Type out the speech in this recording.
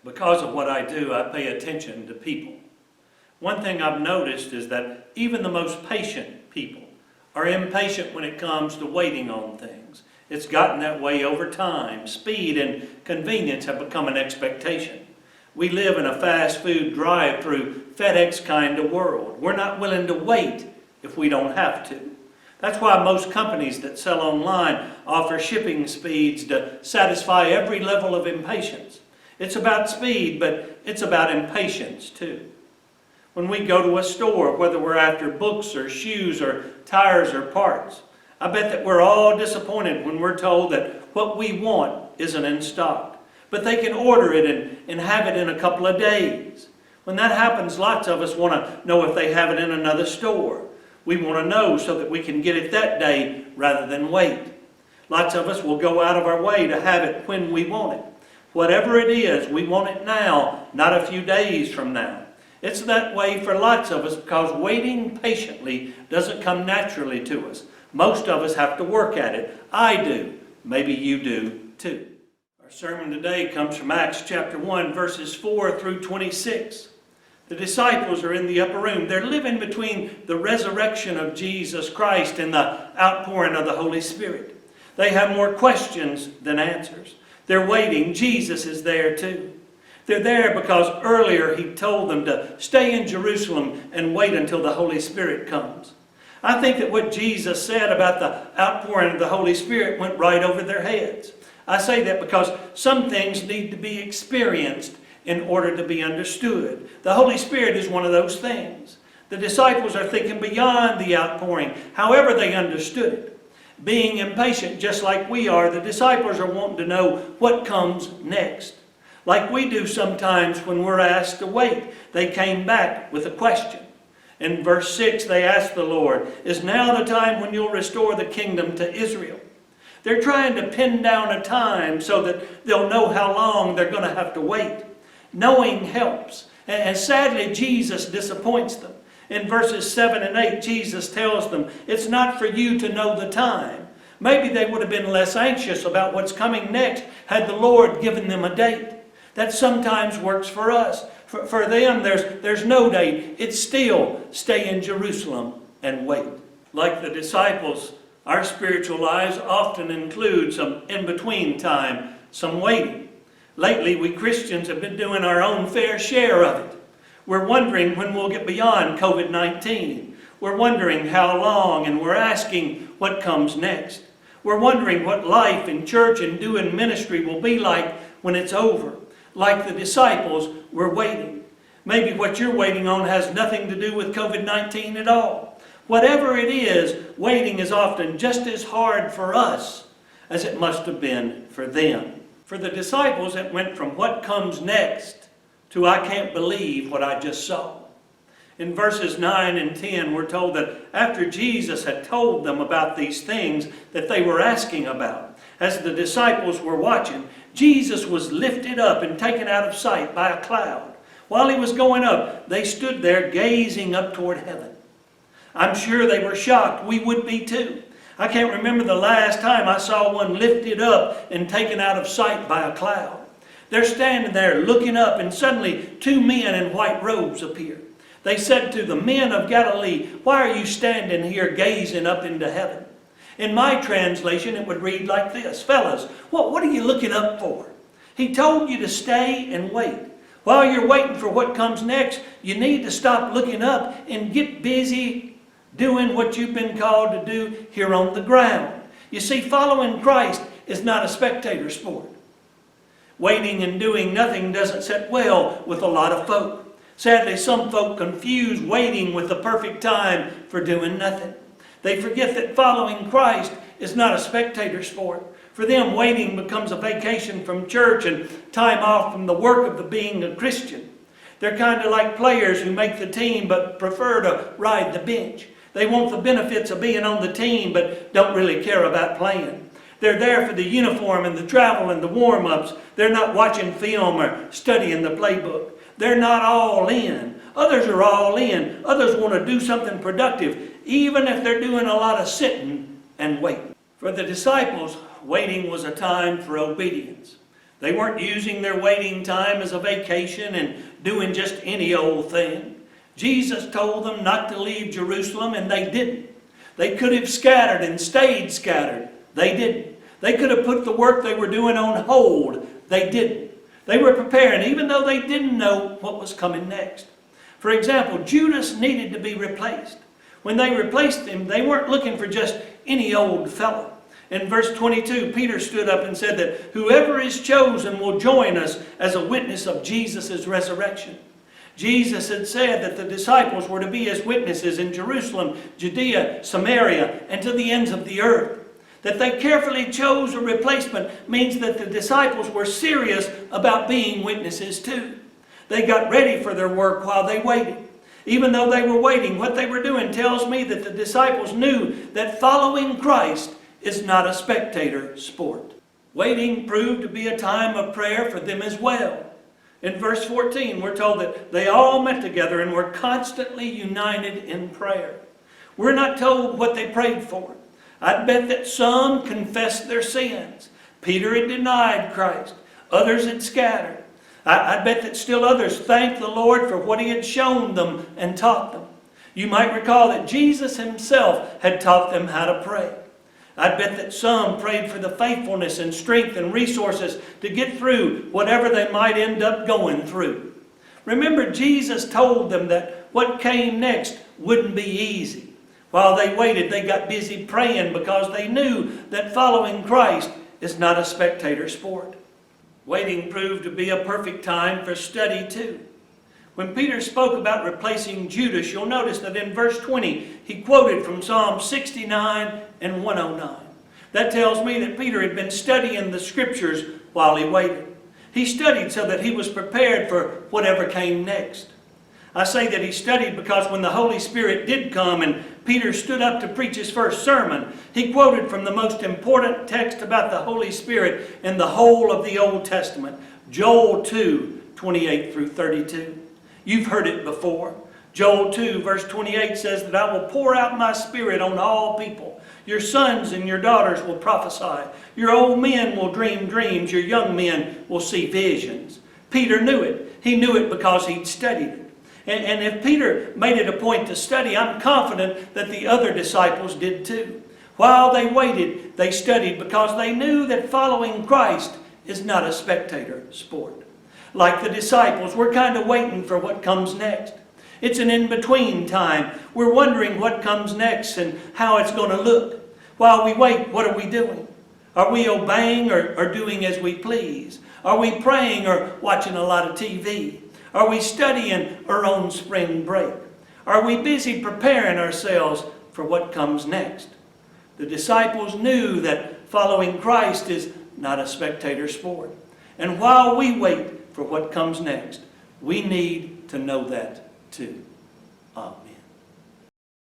Because of what I do, I pay attention to people. One thing I've noticed is that even the most patient people are impatient when it comes to waiting on things. It's gotten that way over time. Speed and convenience have become an expectation. We live in a fast food drive-through FedEx kind of world. We're not willing to wait if we don't have to. That's why most companies that sell online offer shipping speeds to satisfy every level of impatience. It's about speed, but it's about impatience too. When we go to a store, whether we're after books or shoes or tires or parts, I bet that we're all disappointed when we're told that what we want isn't in stock. But they can order it and have it in a couple of days. When that happens, lots of us want to know if they have it in another store. We want to know so that we can get it that day rather than wait. Lots of us will go out of our way to have it when we want it. Whatever it is, we want it now, not a few days from now. It's that way for lots of us because waiting patiently doesn't come naturally to us. Most of us have to work at it. I do. Maybe you do too. Our sermon today comes from Acts chapter 1, verses 4 through 26. The disciples are in the upper room. They're living between the resurrection of Jesus Christ and the outpouring of the Holy Spirit. They have more questions than answers. They're waiting. Jesus is there too. They're there because earlier he told them to stay in Jerusalem and wait until the Holy Spirit comes. I think that what Jesus said about the outpouring of the Holy Spirit went right over their heads. I say that because some things need to be experienced in order to be understood. The Holy Spirit is one of those things. The disciples are thinking beyond the outpouring, however they understood it. Being impatient just like we are, the disciples are wanting to know what comes next. Like we do sometimes when we're asked to wait. They came back with a question. In verse 6, they asked the Lord, "Is now the time when you'll restore the kingdom to Israel?" They're trying to pin down a time so that they'll know how long they're going to have to wait. Knowing helps. And sadly, Jesus disappoints them. In verses 7 and 8, Jesus tells them, it's not for you to know the time. Maybe they would have been less anxious about what's coming next had the Lord given them a date. That sometimes works for us. For them, there's no date. It's still stay in Jerusalem and wait. Like the disciples, our spiritual lives often include some in-between time, some waiting. Lately, we Christians have been doing our own fair share of it. We're wondering when we'll get beyond COVID-19. We're wondering how long, and we're asking what comes next. We're wondering what life in church and doing ministry will be like when it's over. Like the disciples, we're waiting. Maybe what you're waiting on has nothing to do with COVID-19 at all. Whatever it is, waiting is often just as hard for us as it must have been for them. For the disciples, it went from what comes next to I can't believe what I just saw. In verses 9 and 10, we're told that after Jesus had told them about these things that they were asking about, as the disciples were watching, Jesus was lifted up and taken out of sight by a cloud. While he was going up, they stood there gazing up toward heaven. I'm sure they were shocked. We would be too. I can't remember the last time I saw one lifted up and taken out of sight by a cloud. They're standing there looking up, and suddenly 2 men in white robes appear. They said to the men of Galilee, "Why are you standing here gazing up into heaven?" In my translation, it would read like this: "Fellas, what are you looking up for? He told you to stay and wait. While you're waiting for what comes next, you need to stop looking up and get busy doing what you've been called to do here on the ground." You see, following Christ is not a spectator sport. Waiting and doing nothing doesn't sit well with a lot of folk. Sadly, some folk confuse waiting with the perfect time for doing nothing. They forget that following Christ is not a spectator sport. For them, waiting becomes a vacation from church and time off from the work of being a Christian. They're kind of like players who make the team but prefer to ride the bench. They want the benefits of being on the team but don't really care about playing. They're there for the uniform and the travel and the warm-ups. They're not watching film or studying the playbook. They're not all in. Others are all in. Others want to do something productive, even if they're doing a lot of sitting and waiting. For the disciples, waiting was a time for obedience. They weren't using their waiting time as a vacation and doing just any old thing. Jesus told them not to leave Jerusalem, and they didn't. They could have scattered and stayed scattered. They didn't. They could have put the work they were doing on hold. They didn't. They were preparing, even though they didn't know what was coming next. For example, Judas needed to be replaced. When they replaced him, they weren't looking for just any old fellow. In verse 22, Peter stood up and said that whoever is chosen will join us as a witness of Jesus' resurrection. Jesus had said that the disciples were to be his witnesses in Jerusalem, Judea, Samaria, and to the ends of the earth. That they carefully chose a replacement means that the disciples were serious about being witnesses too. They got ready for their work while they waited. Even though they were waiting, what they were doing tells me that the disciples knew that following Christ is not a spectator sport. Waiting proved to be a time of prayer for them as well. In verse 14, we're told that they all met together and were constantly united in prayer. We're not told what they prayed for. I'd bet that some confessed their sins. Peter had denied Christ. Others had scattered. I bet that still others thanked the Lord for what he had shown them and taught them. You might recall that Jesus himself had taught them how to pray. I bet that some prayed for the faithfulness and strength and resources to get through whatever they might end up going through. Remember, Jesus told them that what came next wouldn't be easy. While they waited, they got busy praying because they knew that following Christ is not a spectator sport. Waiting proved to be a perfect time for study too. When Peter spoke about replacing Judas, you'll notice that in verse 20, he quoted from Psalm 69 and 109. That tells me that Peter had been studying the Scriptures while he waited. He studied so that he was prepared for whatever came next. I say that he studied because when the Holy Spirit did come and Peter stood up to preach his first sermon, he quoted from the most important text about the Holy Spirit in the whole of the Old Testament, Joel 2, 28 through 32. You've heard it before. Joel 2 verse 28 says that I will pour out my Spirit on all people. Your sons and your daughters will prophesy. Your old men will dream dreams. Your young men will see visions. Peter knew it. He knew it because he'd studied it. And if Peter made it a point to study, I'm confident that the other disciples did too. While they waited, they studied because they knew that following Christ is not a spectator sport. Like the disciples, we're kind of waiting for what comes next. It's an in-between time. We're wondering what comes next and how it's going to look. While we wait, what are we doing? Are we obeying or doing as we please? Are we praying or watching a lot of TV? Are we studying or on spring break? Are we busy preparing ourselves for what comes next? The disciples knew that following Christ is not a spectator sport. And while we wait for what comes next, we need to know that too. Amen.